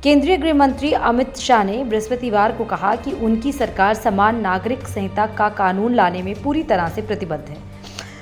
केंद्रीय गृह मंत्री अमित शाह ने बृहस्पतिवार को कहा कि उनकी सरकार समान नागरिक संहिता का कानून लाने में पूरी तरह से प्रतिबद्ध है।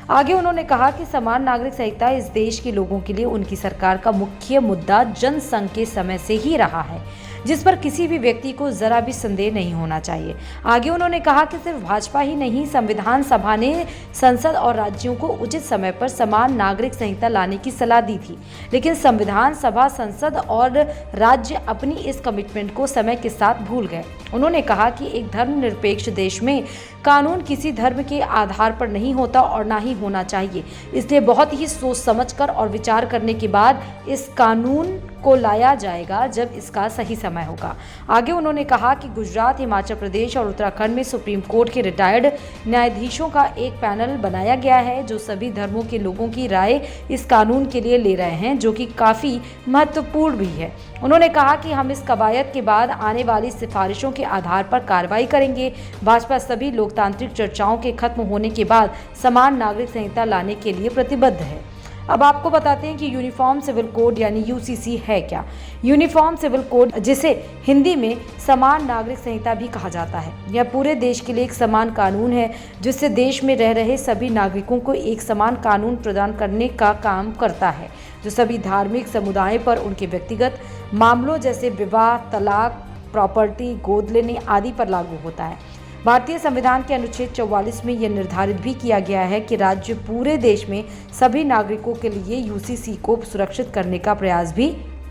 आगे उन्होंने कहा कि समान नागरिक संहिता इस देश के लोगों के लिए उनकी सरकार का मुख्य मुद्दा जनसंघ के समय से ही रहा है, जिस पर किसी भी व्यक्ति को जरा भी संदेह नहीं होना चाहिए। आगे उन्होंने कहा कि सिर्फ भाजपा ही नहीं, संविधान सभा ने संसद और राज्यों को उचित समय पर समान नागरिक संहिता लाने की सलाह दी थी, लेकिन संविधान सभा, संसद और राज्य अपनी इस कमिटमेंट को समय के साथ भूल गए। उन्होंने कहा कि एक धर्मनिरपेक्ष देश में कानून किसी धर्म के आधार पर नहीं होता और ना ही होना चाहिए, इसलिए बहुत ही सोच समझकर और विचार करने के बाद इस कानून को लाया जाएगा जब इसका सही समय होगा। आगे उन्होंने कहा कि गुजरात, हिमाचल प्रदेश और उत्तराखंड में सुप्रीम कोर्ट के रिटायर्ड न्यायाधीशों का एक पैनल बनाया गया है जो सभी धर्मों के लोगों की राय इस कानून के लिए ले रहे हैं, जो कि काफ़ी महत्वपूर्ण भी है। उन्होंने कहा कि हम इस कवायद के बाद आने वाली सिफारिशों के आधार पर कार्रवाई करेंगे। भाजपा सभी लोकतांत्रिक चर्चाओं के खत्म होने के बाद समान नागरिक संहिता लाने के लिए प्रतिबद्ध है। अब आपको बताते हैं कि यूनिफॉर्म सिविल कोड यानी यूसीसी है क्या। यूनिफॉर्म सिविल कोड, जिसे हिंदी में समान नागरिक संहिता भी कहा जाता है, यह पूरे देश के लिए एक समान कानून है जिससे देश में रह रहे सभी नागरिकों को एक समान कानून प्रदान करने का काम करता है, जो सभी धार्मिक समुदाय पर उनके व्यक्तिगत मामलों जैसे विवाह, तलाक, प्रॉपर्टी, गोद लेने आदि पर लागू होता है। भारतीय संविधान के अनुच्छेद 44 में यह निर्धारित भी किया गया है कि राज्य पूरे देश में सभी नागरिकों के लिए यूसीसी को सुरक्षित करने का प्रयास भी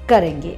करेंगे।